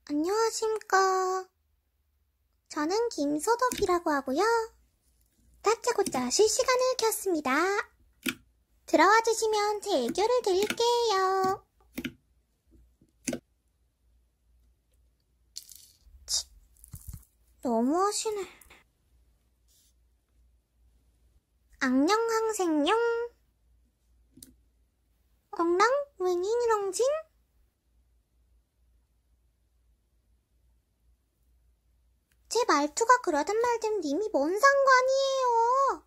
안녕하십니까. 저는 김소덕이라고 하고요. 다짜고짜 실시간을 켰습니다. 들어와 주시면 제 애교를 드릴게요. 치, 너무하시네. 악령항생용 엉랑 웬잉렁진 제 말투가 그러든 말든 님이 뭔 상관이에요.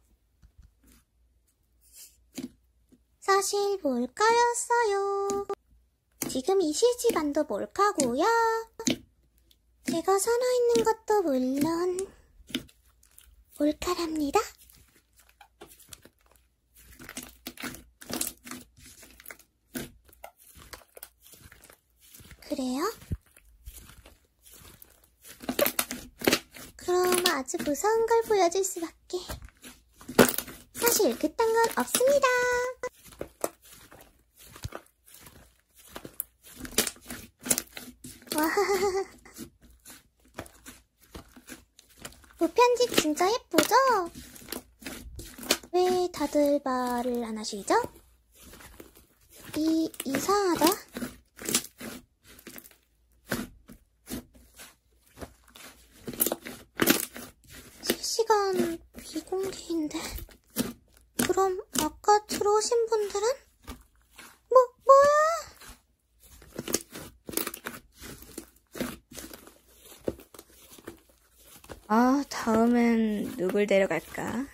사실 몰카였어요. 지금 이 실시간도 몰카고요. 제가 살아있는 것도 물론 몰카랍니다. 그래요? 그럼 아주 무서운 걸 보여줄 수밖에. 사실 그딴 건 없습니다. 와하하하. 무편집 진짜 예쁘죠? 왜 다들 말을 안 하시죠? 이상하다. 실시간 비공개인데. 그럼 아까 들어오신 분들은? 뭐야? 다음엔 누굴 데려갈까?